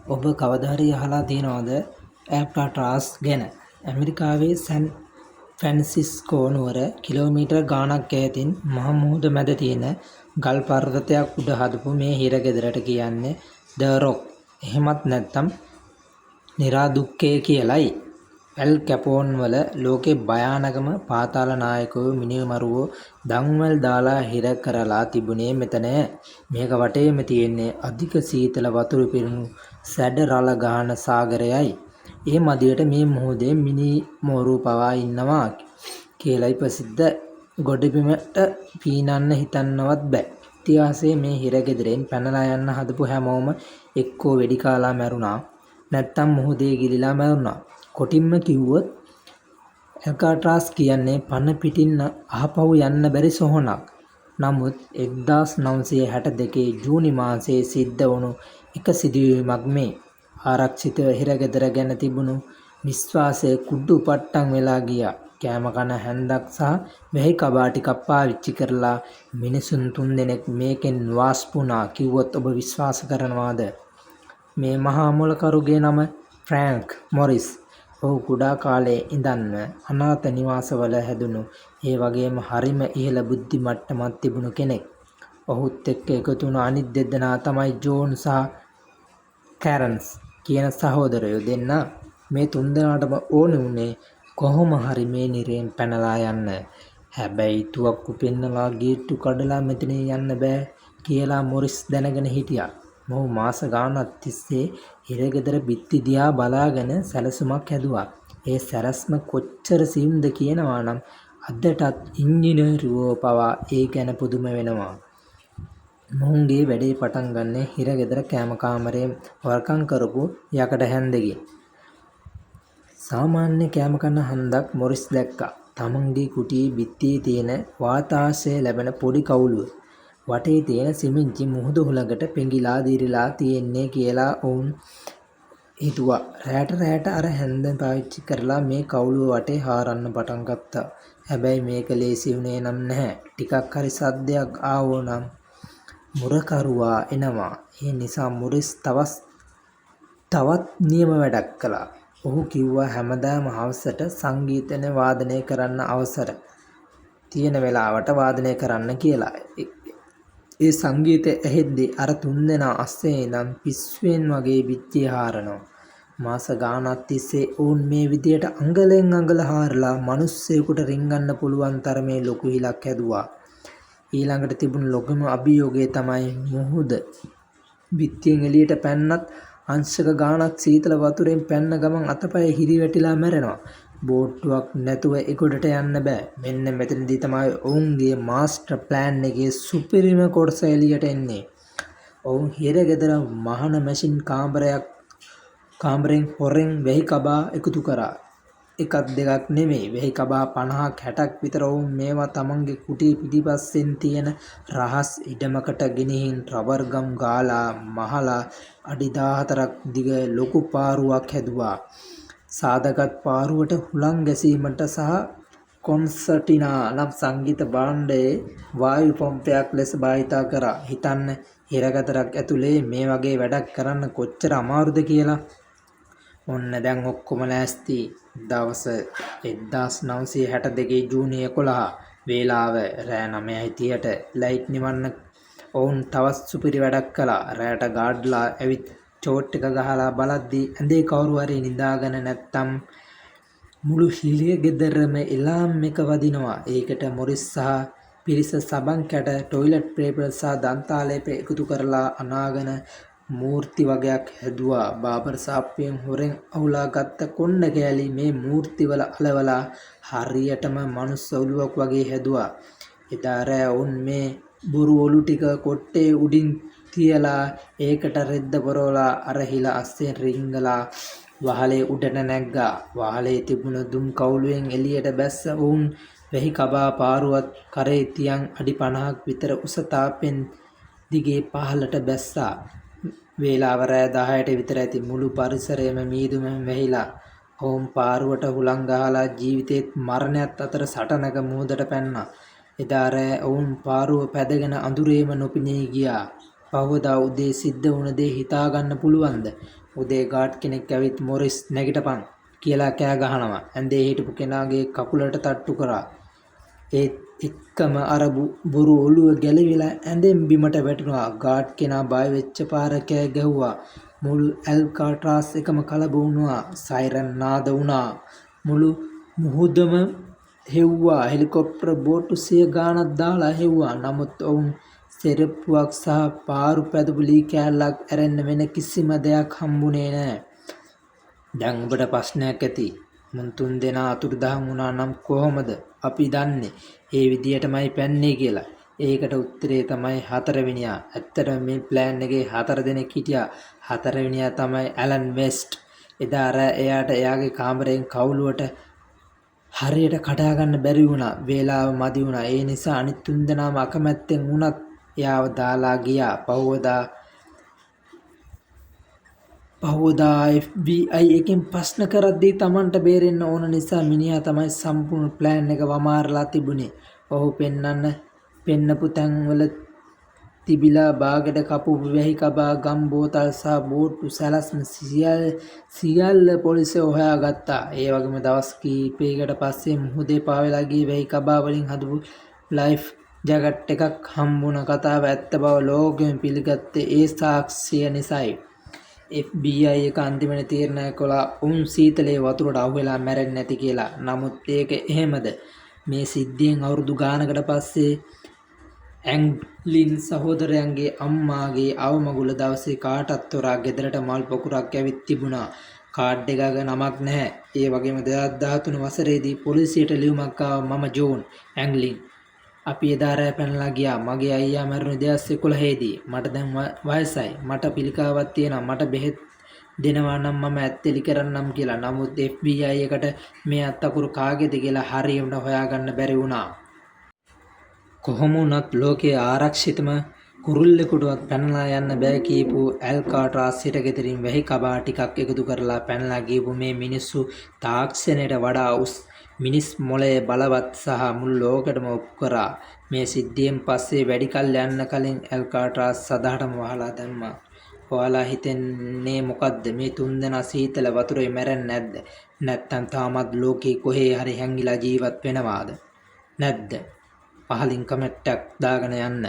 ඔබ කවදා හරි අහලා තියෙනවද ඇල්කාට්‍රාස් ගැන? ඇමරිකාවේ සැන් ෆ්‍රැන්සිස්කෝ නුවර කිලෝමීටර් ගාණක් ඈතින් මහ මුහුද මැද තියෙන ගල් පර්වතයක් උඩ හදපු මේ හිරගෙදරට කියන්නේ ද රොක් එහෙමත් නැත්නම් නිරාදුක්කය කියලයි. ඇල් කැපෝන් වල ලෝකේ භයානකම පාතාල නායකයෝ මිනිමරුවෝ දන්වැල් දාලා හිර කරලා තිබුණේ මෙතනය. මේක වටේම තියෙන්නේ අධික සීතල වතුර පිරුණු සැඩ රළ ගහන සාගරයයි. ඒ මදියට මේ මුහුදේ මිනිමෝරු පවා ඉන්නවා කියලයි ප්‍රසිද්ධ. ගොඩබිමට පීනන්න හිතන්නවත් බෑ. ඉතිහාසයේ මේ හිරගෙදරෙන් පැනලා යන්න හදපු හැමෝම එක්කෝ වෙඩි කාලා මැරුණා නැත්තම් මුහුදේ ගිලිලා මැරුණා. කොටින්ම කිව්වොත් ඇල්කාට්‍රාස් කියන්නේ පන පිටින් ආපහු යන්න බැරි සොහොනක්. නමුත් 1962 ජූනි මාසයේ සිද්ධ වුණු එක සිදුවීමක් මේ. ආරක්ෂිත හිරගෙදර ගැන තිබුණු විශ්වාසය කුඩු පට්ටම් වෙලා ගියා. කෑම කන හැන්දක් සහ වැහි කබා ටිකක් පාවිච්චි කරලා මිනිසුන් 3 දෙනෙක් මේකෙන් වාස්පුණා කිව්වොත් ඔබ විශ්වාස කරනවාද? මේ මහා මොලකරුගේ නම ෆ්‍රැන්ක් මොරිස්. ඔහු කුඩා කාලේ ඉඳන්ම අනාථ නිවාසවල හැදුණු ඒ වගේම හරිම ඉහළ බුද්ධි මට්ටමක් තිබුණු කෙනෙක්. ඔහුත් එක්ක එකතු වුණු අනිත් දෙදෙනා තමයි ජෝන් සහ කැරන්ස් කියන සහෝදරයෝ දෙන්නා. මේ 3 දෙනාටම ඕනේ වුණේ කොහොම හරි මේ නිරයෙන් පැනලා යන්න. හැබැයි තුවක්කු පෙන්නලා ගේට්ටු කඩලා මෙතනින් යන්න බෑ කියලා මොරිස් දැනගෙන හිටියා. මොහු මාස ගාණක් තිස්සේ හිරගෙදර බිත්ති දිහා බලාගෙන සැලසුමක් හැදුවා. ඒ සැරස්ම කොච්චර සියුම්ද කියනවා නම් අදටත් ඉංජිනේරුවෝ පවා ඒ ගැන පුදුම වෙනවා. මොහුගේ වැඩේ පටන් ගන්නේ හිරගෙදර කෑම කාමරේ වර්කම් කරපු යකඩ හැන්දකින්. සාමාන්‍ය කෑම කන හන්දක් මොරිස් දැක්කා. තමන්ගේ කුටියේ බිත්තියේ තියෙන වාතාශ්‍රය ලැබෙන පොඩි කවුළුව. වටේ තියෙන සිමෙන්ති මුහුද හුලඟට පෙඟිලා දිරිලා තියෙන්නේ කියලා ඔවුන් හිතුවා. රැට අර හැන්ද පාවිච්චි කරලා මේ කවුළුව වටේ හාරන්න පටන් ගත්තා. හැබැයි මේක ලේසි වුණේ නම් නැහැ. ටිකක් හරි සද්දයක් ආවෝ නම් මුරකරුවා එනවා. ඒ නිසා මොරිස් තවත් නියම වැඩක් කළා. ඔහු කිව්වා හැමදාම හවසට සංගීතය වාදනය කරන්න අවසර තියෙන වෙලාවට වාදනය කරන්න කියලා. ඒ සංගීතය ඇහෙද්දී අර 3 දෙනා අස්සේ ඉඳන් පිස්සුවෙන් වගේ බිත්තිය හාරනවා. මාස ගාණක් තිස්සේ ඔවුන් මේ විදියට අඟලෙන් අඟල හාරලා මිනිස්සෙකුට රිංගන්න පුළුවන් තරමේ ලොකු හිලක් හැදුවා. ඊළඟට තිබුණු ලොකුම අභියෝගය තමයි මුහුද බිත්තියෙන් එළියට පැන්නත් අංශක ගාණක් සීතල වතුරෙන් පැන්න ගමන් අතපය හිරිවැටිලා මැරෙනවා. බෝට්ටුවක් නැතුව එගොඩට යන්න බෑ. මෙන්න මෙතනදී තමයි ඔවුන්ගේ මාස්ටර් ප්ලෑන් එකේ සුපිරිම කොටස එළියට එන්නේ. ඔවුන් හිරගෙදර මහන මැෂින් කාමරෙන් හොරෙන් වැහි කබා එකතු කරා. එකක් දෙකක් නෙමෙයි, වැහි කබා 50ක් 60ක් විතර ඔවුන් මේවා තමන්ගේ කුටිය පිටිපස්සෙන් තියෙන රහස් ඉඩමකට ගෙනිහින් රබර් ගම් ගාලා මහලා අඩි 14ක් දිග ලොකු පාරුවක් හැදුවා. සාදාගත් පාරුවට හුළං ගැසීමට සහ කොන්සර්ටිනා නම් සංගීත භාණ්ඩයේ වායු පම්පයක් ලෙස භාවිතා කරා. හිතන්න හිරගෙදරක් ඇතුලේ මේ වගේ වැඩක් කරන්න කොච්චර අමාරුද කියලා. ඔන්න දැන් ඔක්කොම ලෑස්ති. දවස 1962 ජූනි 11 වේලාව රෑ 9:30ට ලයිට් නිවන්න ඔවුන් තවත් සුපිරි වැඩක් කළා. රෑට ගාඩ්ලා ඇවිත් චෝට් එක ගහලා බලද්දී ඇඳේ කවුරු හරි නිදාගෙන නැත්තම් මුළු හිරගෙදරම එලාම් එක වදිනවා. ඒකට මොරිස් සහ පිරිස සබන් කැට, ටොයිලට් පේපර් සහ දන්තාලේප එකතු කරලා අනාගෙන මූර්ති වගයක් හැදුවා. බාබර් සාප්පුවෙන් හොරෙන් අහුලා ගත්ත කොණ්ඩ කෑලි මේ මූර්තිවල අලවලා හරියටම මනුස්ස ඔළුවක් වගේ හැදුවා. එදා රෑ ඔවුන් මේ බොරු ඔලු ටික කොට්ටේ උඩින් තියලා ඒකට රෙද්ද පොරවලා අර හිල අස්සෙන් රිංගලා වහලේ උඩට නැග්ගා. වහලේ තිබුණ දුම් කවුළුවෙන් එළියට බැස්ස ඔවුන් වැහි කබා පාරුවත් කරේ තියන් අඩි 50ක් විතර උස තාප්පෙන් දිගේ පහළට බැස්සා. වේලාව රෑ 10ට විතර ඇති. මුළු පරිසරයම මීදුමෙන් වැහිලා. ඔවුන් පාරුවට හුළං ගහලා ජීවිතේත් මරණයත් අතර සටනක මුහුදට පැන්නා. එදා රෑ ඔවුන් පාරුව පැදගෙන අඳුරේම නොපෙනී ගියා. පහුවදා උදේ සිද්ධ වුණ දේ හිතාගන්න පුළුවන්ද? උදේ ගාඩ් කෙනෙක් ඇවිත් මොරිස් නැගිටපන් කියලා කෑ ගහනවා. ඇඳේ හිටපු කෙනාගේ කකුලට තට්ටු කරා. ඒත් එක්කම අර බොරු ඔළුව ගැලවිලා ඇඳෙන් බිමට වැටුණා. ගාඩ් කෙනා බය වෙච්ච පාර කෑ ගැහුවා. මුළු ඇල්කාට්‍රාස් එකම කලබවුණා. සයිරන් නාද වුණා. මුළු මුහුදම හෙව්වා. හෙලිකොප්ටර් බෝට්ටු 100 ගාණක් දාලා හෙව්වා. නමුත් ඔවුන් සෙරප්පුවක් සහ පාරු පැදපු ලී කෑල්ලක් ඇරෙන්න වෙන කිසිම දෙයක් හම්බුනේ නෑ. දැන් ඔබට ප්‍රශ්නයක් ඇති. මුන් 3 දෙනා අතුරුදහන් වුණා නම් කොහොමද අපි දන්නේ ඒ විදියටමයි පැන්නේ කියලා? ඒකට උත්තරේ තමයි 4 වෙනියා. ඇත්තටම මේ ප්ලෑන් එකේ 4 දෙනෙක් හිටියා. 4 වෙනියා තමයි ඇලන් වෙස්ට්. එදා රෑ එයාට එයාගේ කාමරයෙන් කවුළුවට හරියට කඩා ගන්න බැරි වුණා. වේලාව මදි වුණා. ඒ නිසා අනිත් 3 දෙනාම අකමැත්තෙන් වුණත් එයාව දාලා ගියා. පහුවදා FBI එකෙන් ප්‍රශ්න කරද්දී Tamanට බේරෙන්න ඕන නිසා මිනිහා තමයි සම්පූර්ණ ප්ලෑන් එක වමාරලා තිබුණේ. ඔහු පෙන්නපු තැන්වල තිබිලා බාගෙට කපපු වැහි කබා ගම් බෝතල් සහ බෝට්ටු සැලැස්ම සියල්ල පොලිසිය හොයාගත්තා. ඒ වගේම දවස් කීපයකට පස්සේ මුහුදේ පාවෙලා ගිය වැහි කබා වලින් හදපු ලයිෆ් ජැකට් එකක් හම්බුණ කතාව ඇත්ත බව ලෝකෙම පිළිගත්තේ ඒ සාක්ෂිය නිසායි. FBI එක අන්තිමට තීරණය කළා උන් සීතලේ වතුරට අහුවෙලා මැරෙන්නේ නැති කියලා. නමුත් ඒක එහෙමද? මේ සිද්ධියෙන් අවුරුදු ගානකට පස්සේ ඇන්ග්ලින් සහෝදරයන්ගේ අම්මාගේ අවමගුල දවසේ කාටත් තොරා ගෙදරට මල් පොකුරක් ඇවිත් තිබුණා. කාඩ් එකක නමක් නැහැ. ඒ වගේම 2013 වසරේදී පොලිසියට ලියුමක් ආවා. මම ජෝන් ඇන්ග්ලින්. අපි එදා රෑ පැනලා ගියා. මගේ අයියා මැරුණේ 2011 දී. මට දැන් වයසයි. මට පිළිකාවක් තියෙනවා. මට බෙහෙත් දෙනවා නම් මම ඇත්තෙලි කරන්නම් කියලා. නමුත් FBI එකට මේ අත්තකුරු කාගේද කියලා හරියට හොයාගන්න බැරි වුණා. කොහොම වුණත් ලෝකයේ ආරක්ෂිතම කුරුල්ලෙකුටවත් පැනලා යන්න බෑ කියපු ඇල්කාට්‍රාස් හිටගෙදරින් වැහි කබා ටිකක් එකතු කරලා පැනලා ගියපු මේ මිනිස්සු තාක්ෂණයට වඩා උස් මිනිස් මොළය බලවත් සහ මුළු ලෝකෙටම ඔප්පු කරා. මේ සිද්ධියෙන් පස්සේ වැඩි කල් යන්න කලින් ඇල්කාට්‍රාස් සදාටම වහලා දැම්මා. ඔයාලා හිතන්නේ මොකද්ද? මේ 3 දෙනා සීතල වතුරේ මැරෙන්නේ නැද්ද? නැත්තම් තාමත් ලෝකේ කොහේ හරි හැංගිලා ජීවත් වෙනවාද? නැද්ද? පහලින් කමෙන්ට් එකක් දාගෙන යන්න.